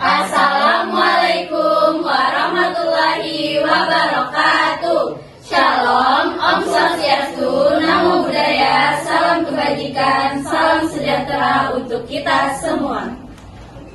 Assalamualaikum warahmatullahi wabarakatuh. Shalom, Om Swastiastu, Namo Buddhaya, salam kebajikan, salam sejahtera untuk kita semua.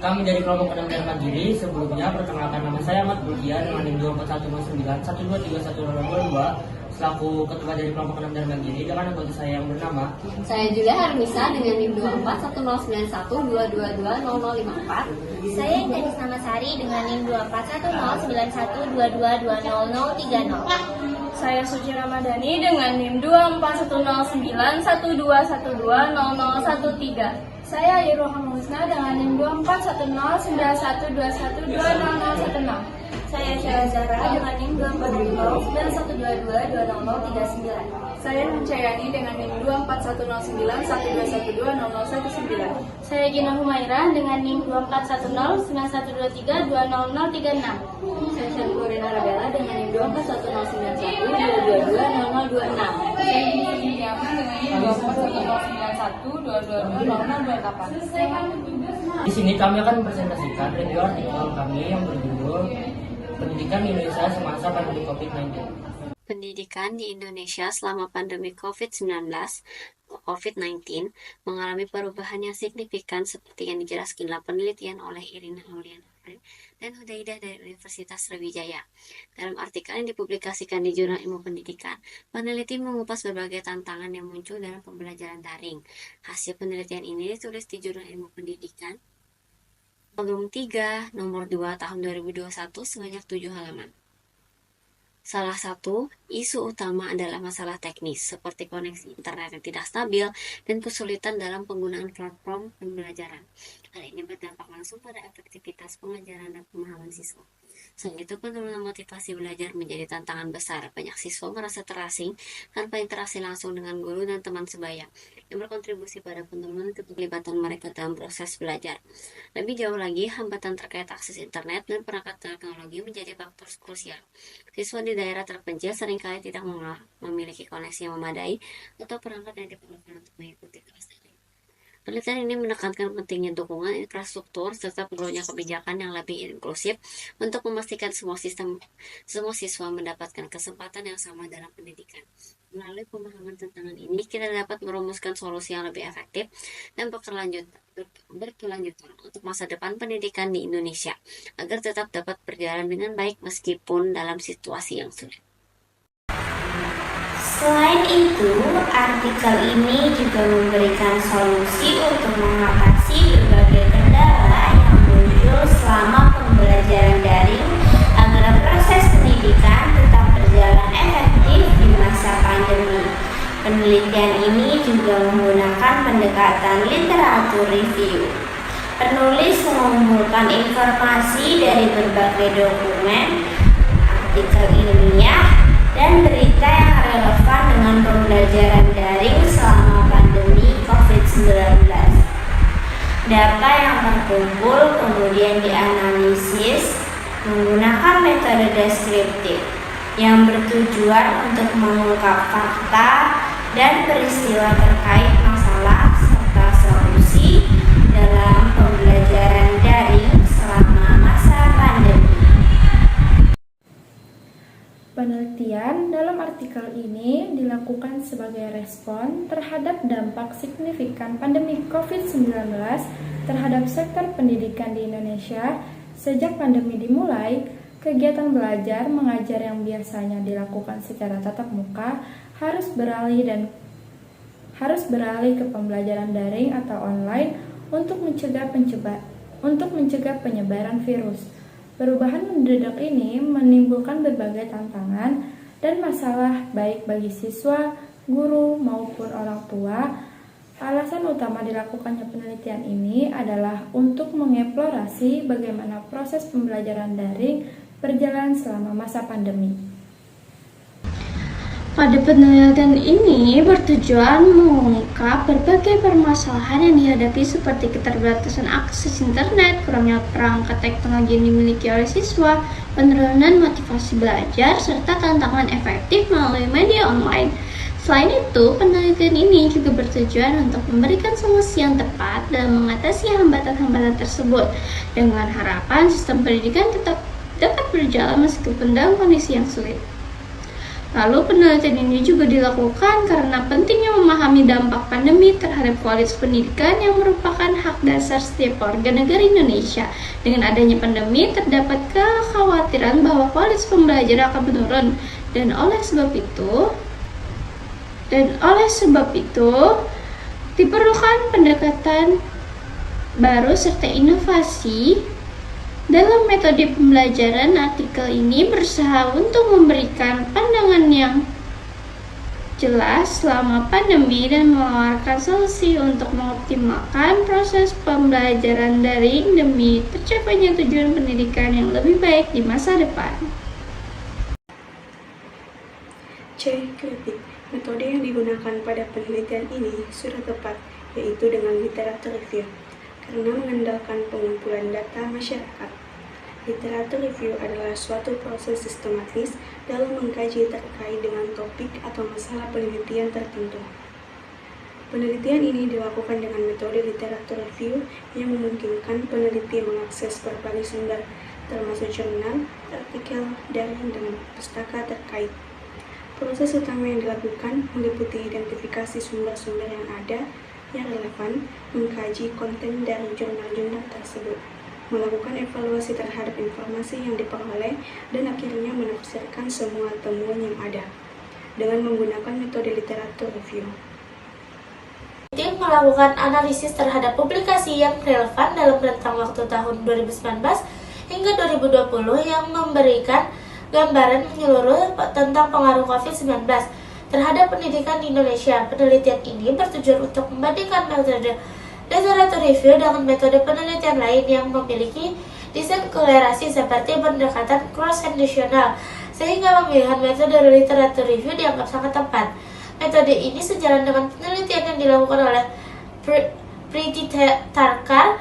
Kami dari kelompok pendampingan mandiri. Sebelumnya perkenalkan, nama saya Ahmad Bulkiah dengan NIM 24109 1231222 selaku ketua dari kelompok pendampingan mandiri dengan anggota saya yang bernama. Saya Julia Harmisa dengan NIM 2410912220054. Saya Gadis Namasari dengan NIM 2410912220030. Saya Suci Ramadhani dengan NIM 2410912120013. Saya Iroham Husna dengan NIM 2410912120016. Saya Syara Zahra dengan NIM 24091222039. Saya Nuncayani dengan NIM 2410912120019. Saya Gina Humaira dengan NIM 2410912322036. Saya Syarifudin Arabella dengan NIM 2410912220026. Saya Gina Yaman dengan NIM 24109120028. Di sini kami akan mempresentasikan review artikel kami yang berjudul Pendidikan di Indonesia Semasa Pandemi COVID-19. Pendidikan di Indonesia selama pandemi COVID-19 mengalami perubahan yang signifikan seperti yang dijelaskan dalam penelitian oleh Irina Auliana dan Hudaidah dari Universitas Sriwijaya. Dalam artikel yang dipublikasikan di Jurnal Ilmu Pendidikan, peneliti mengupas berbagai tantangan yang muncul dalam pembelajaran daring. Hasil penelitian ini ditulis di Jurnal Ilmu Pendidikan Volume 3, Nomor 2, Tahun 2021 sebanyak 7 halaman. Salah satu isu utama adalah masalah teknis, seperti koneksi internet yang tidak stabil dan kesulitan dalam penggunaan platform pembelajaran. Hal ini berdampak langsung pada efektivitas pengajaran dan pemahaman siswa. Selain itu, penurunan motivasi belajar menjadi tantangan besar. Banyak siswa merasa terasing tanpa interaksi langsung dengan guru dan teman sebaya, yang berkontribusi pada penurunan keterlibatan mereka dalam proses belajar. Lebih jauh lagi, hambatan terkait akses internet dan perangkat teknologi menjadi faktor krusial. Siswa di daerah terpencil seringkali tidak memiliki koneksi yang memadai atau perangkat yang diperlukan untuk mengikuti kelas daring. Penelitian ini menekankan pentingnya dukungan infrastruktur serta perlunya kebijakan yang lebih inklusif untuk memastikan semua siswa mendapatkan kesempatan yang sama dalam pendidikan. Melalui pemahaman tantangan ini, kita dapat merumuskan solusi yang lebih efektif dan berkelanjutan untuk masa depan pendidikan di Indonesia, agar tetap dapat berjalan dengan baik meskipun dalam situasi yang sulit. Selain itu, artikel ini juga memberikan solusi untuk mengatasi berbagai kendala yang muncul selama pembelajaran daring agar proses pendidikan tetap berjalan efektif di masa pandemi. Penelitian ini juga menggunakan pendekatan literatur review. Penulis mengumpulkan informasi dari berbagai dokumen, artikel ilmiah, dan berita yang relevan dengan pembelajaran daring selama pandemi COVID-19. Data yang terkumpul kemudian dianalisis menggunakan metode deskriptif yang bertujuan untuk mengungkap fakta dan peristiwa terkait masalah serta solusi dalam pembelajaran daring selama masa pandemi. Penelitian dalam artikel ini dilakukan sebagai respon terhadap dampak signifikan pandemi COVID-19 terhadap sektor pendidikan di Indonesia. Sejak pandemi dimulai, kegiatan belajar mengajar yang biasanya dilakukan secara tatap muka harus beralih ke pembelajaran daring atau online untuk mencegah penyebaran virus. Perubahan mendadak ini menimbulkan berbagai tantangan dan masalah baik bagi siswa, guru, maupun orang tua. Alasan utama dilakukannya penelitian ini adalah untuk mengeksplorasi bagaimana proses pembelajaran daring berjalan selama masa pandemi. Pada penelitian ini bertujuan mengungkap berbagai permasalahan yang dihadapi seperti keterbatasan akses internet, kurangnya perangkat teknologi yang dimiliki oleh siswa, penurunan motivasi belajar, serta tantangan efektif melalui media online. Selain itu, penelitian ini juga bertujuan untuk memberikan solusi yang tepat dalam mengatasi hambatan-hambatan tersebut, dengan harapan sistem pendidikan tetap dapat berjalan meskipun dalam kondisi yang sulit. Lalu penelitian ini juga dilakukan karena pentingnya memahami dampak pandemi terhadap kualitas pendidikan yang merupakan hak dasar setiap warga negara Indonesia. Dengan adanya pandemi, terdapat kekhawatiran bahwa kualitas pembelajaran akan menurun, dan oleh sebab itu diperlukan pendekatan baru serta inovasi dalam metode pembelajaran. Artikel ini berusaha untuk memberikan pandangan yang jelas selama pandemi dan menawarkan solusi untuk mengoptimalkan proses pembelajaran daring demi tercapainya tujuan pendidikan yang lebih baik di masa depan. C. Kritik. Metode yang digunakan pada penelitian ini sudah tepat, yaitu dengan literatur review, karena mengandalkan pengumpulan data masyarakat. Literatur review adalah suatu proses sistematis dalam mengkaji terkait dengan topik atau masalah penelitian tertentu. Penelitian ini dilakukan dengan metode literatur review yang memungkinkan peneliti mengakses berbagai sumber, termasuk jurnal, artikel, daring, dan pustaka terkait. Proses utama yang dilakukan meliputi identifikasi sumber-sumber yang ada yang relevan, mengkaji konten dari jurnal-jurnal tersebut, melakukan evaluasi terhadap informasi yang diperoleh, dan akhirnya menafsirkan semua temuan yang ada dengan menggunakan metode literatur review. Tim melakukan analisis terhadap publikasi yang relevan dalam rentang waktu tahun 2019 hingga 2020 yang memberikan gambaran menyeluruh tentang pengaruh COVID-19 terhadap pendidikan di Indonesia. Penelitian ini bertujuan untuk membandingkan metode literatur review dengan metode penelitian lain yang memiliki desain kolerasi seperti pendekatan cross-sectional, sehingga pemilihan metode literatur review dianggap sangat tepat. Metode ini sejalan dengan penelitian yang dilakukan oleh Priti Tarkar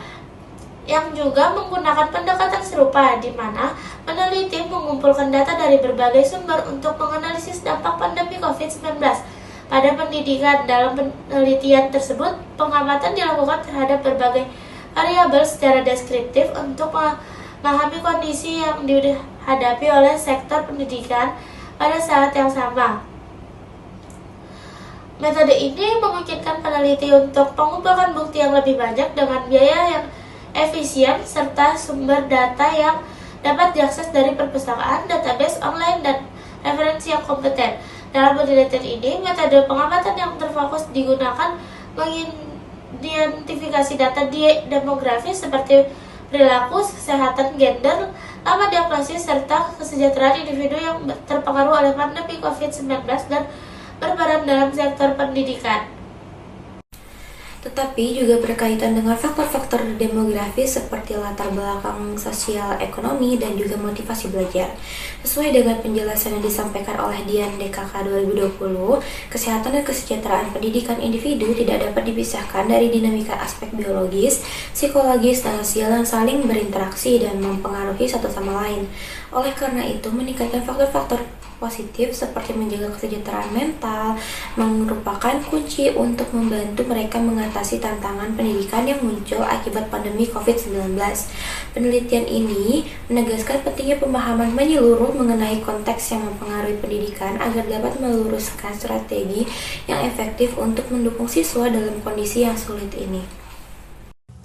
yang juga menggunakan pendekatan serupa, di mana peneliti mengumpulkan data dari berbagai sumber untuk menganalisis dampak pandemi COVID-19 pada pendidikan. Dalam penelitian tersebut, pengamatan dilakukan terhadap berbagai variabel secara deskriptif untuk memahami kondisi yang dihadapi oleh sektor pendidikan pada saat yang sama. Metode ini memungkinkan peneliti untuk mengumpulkan bukti yang lebih banyak dengan biaya yang efisien serta sumber data yang dapat diakses dari perpustakaan, database online, dan referensi yang kompeten. Dalam penelitian ini, metode pengamatan yang terfokus digunakan mengidentifikasi data demografis seperti perilaku, kesehatan, gender, lama diagnosis, serta kesejahteraan individu yang terpengaruh oleh pandemi COVID-19 dan berperan dalam sektor pendidikan. Tetapi juga berkaitan dengan faktor-faktor demografis seperti latar belakang sosial ekonomi dan juga motivasi belajar. Sesuai dengan penjelasan yang disampaikan oleh Dian DKK 2020, kesehatan dan kesejahteraan pendidikan individu tidak dapat dipisahkan dari dinamika aspek biologis, psikologis, dan sosial yang saling berinteraksi dan mempengaruhi satu sama lain. Oleh karena itu, meningkatkan faktor-faktor positif seperti menjaga kesejahteraan mental merupakan kunci untuk membantu mereka mengatasi tantangan pendidikan yang muncul akibat pandemi COVID-19. Penelitian ini menegaskan pentingnya pemahaman menyeluruh mengenai konteks yang mempengaruhi pendidikan agar dapat meluruskan strategi yang efektif untuk mendukung siswa dalam kondisi yang sulit ini.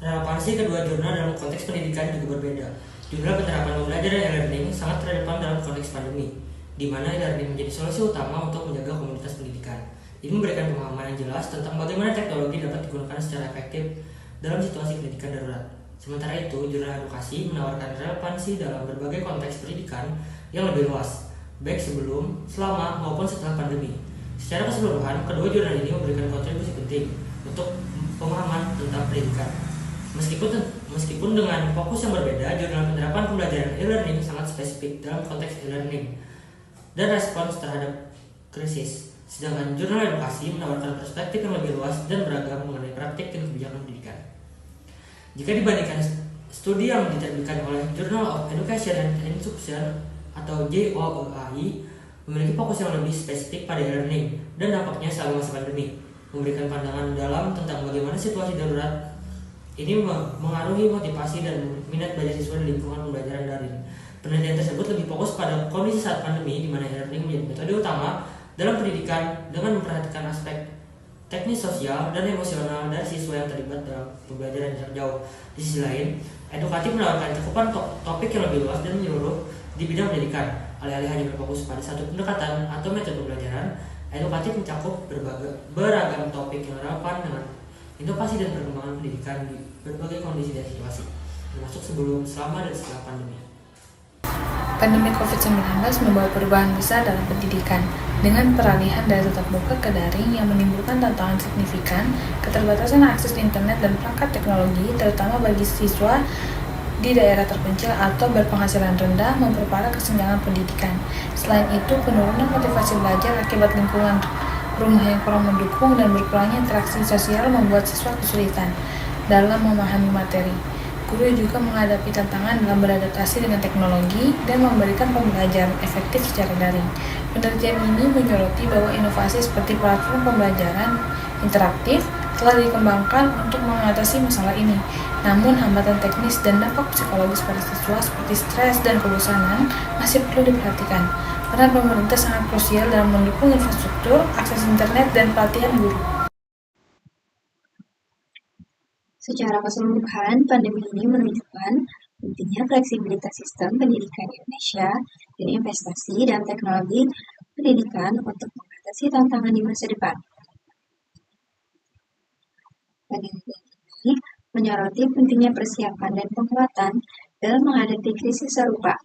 Relevansi kedua jurnal dalam konteks pendidikan juga berbeda. Jurnal penerapan pembelajaran e-learning sangat relevan dalam konteks pandemi, di mana e-learning menjadi solusi utama untuk menjaga komunitas pendidikan. Ini memberikan pemahaman yang jelas tentang bagaimana teknologi dapat digunakan secara efektif dalam situasi pendidikan darurat. Sementara itu, jurnal edukasi menawarkan relevansi dalam berbagai konteks pendidikan yang lebih luas, baik sebelum, selama, maupun setelah pandemi. Secara keseluruhan, kedua jurnal ini memberikan kontribusi penting untuk pemahaman tentang pendidikan. Meskipun dengan fokus yang berbeda, jurnal penerapan pembelajaran e-learning sangat spesifik dalam konteks e-learning dan respons terhadap krisis. Sedangkan jurnal edukasi menawarkan perspektif yang lebih luas dan beragam mengenai praktik dan kebijakan pendidikan. Jika dibandingkan studi yang diterbitkan oleh Journal of Education and Instruction atau JOEI, memiliki fokus yang lebih spesifik pada e-learning dan dampaknya selama masa pandemi, memberikan pandangan dalam tentang bagaimana situasi darurat ini mengaruhi motivasi dan minat belajar siswa di lingkungan pembelajaran daring. Penelitian tersebut lebih fokus pada kondisi saat pandemi, di mana e-learning menjadi metode utama dalam pendidikan dengan memperhatikan aspek teknis sosial dan emosional dari siswa yang terlibat dalam pembelajaran jarak jauh. Di sisi lain, edukatif menawarkan cakupan topik yang lebih luas dan menyeluruh di bidang pendidikan. Alih-alih hanya berfokus pada satu pendekatan atau metode pembelajaran, edukatif mencakup beragam topik yang relevan dengan inovasi dan perkembangan pendidikan di berbagai kondisi dan situasi, termasuk sebelum, selama, dan setelah pandemi. Pandemi COVID-19 membawa perubahan besar dalam pendidikan, dengan peralihan dari tatap muka ke daring yang menimbulkan tantangan signifikan, keterbatasan akses internet dan perangkat teknologi, terutama bagi siswa di daerah terpencil atau berpenghasilan rendah, memperparah kesenjangan pendidikan. Selain itu, penurunan motivasi belajar akibat lingkungan rumah yang kurang mendukung dan berkurangnya interaksi sosial membuat siswa kesulitan dalam memahami materi. Guru juga menghadapi tantangan dalam beradaptasi dengan teknologi dan memberikan pembelajaran efektif secara daring. Penelitian ini menyoroti bahwa inovasi seperti platform pembelajaran interaktif telah dikembangkan untuk mengatasi masalah ini. Namun, hambatan teknis dan dampak psikologis pada siswa seperti stres dan kebosanan masih perlu diperhatikan. Peran pemerintah sangat krusial dalam mendukung infrastruktur, akses internet, dan pelatihan guru. Secara keseluruhan, pandemi ini menunjukkan pentingnya fleksibilitas sistem pendidikan Indonesia dan investasi dalam teknologi pendidikan untuk mengatasi tantangan di masa depan. Penelitian ini menyoroti pentingnya persiapan dan penguatan dalam menghadapi krisis serupa.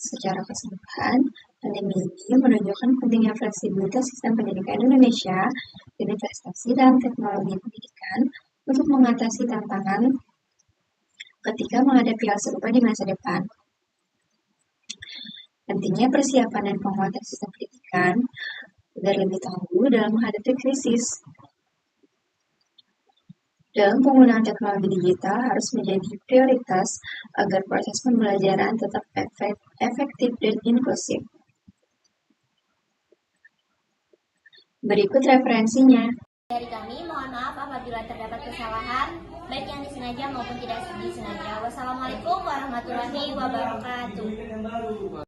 Secara keseluruhan, pandemi ini menunjukkan pentingnya fleksibilitas sistem pendidikan Indonesia dan investasi dalam teknologi pendidikan untuk mengatasi tantangan ketika menghadapi hal serupa di masa depan. Pentingnya persiapan dan penguatan sistem pendidikan agar lebih tangguh dalam menghadapi krisis. Dalam penggunaan teknologi digital harus menjadi prioritas agar proses pembelajaran tetap efektif dan inklusif. Berikut referensinya. Dari kami, mohon maaf apabila terdapat kesalahan, baik yang disengaja maupun tidak disengaja. Wassalamualaikum warahmatullahi wabarakatuh.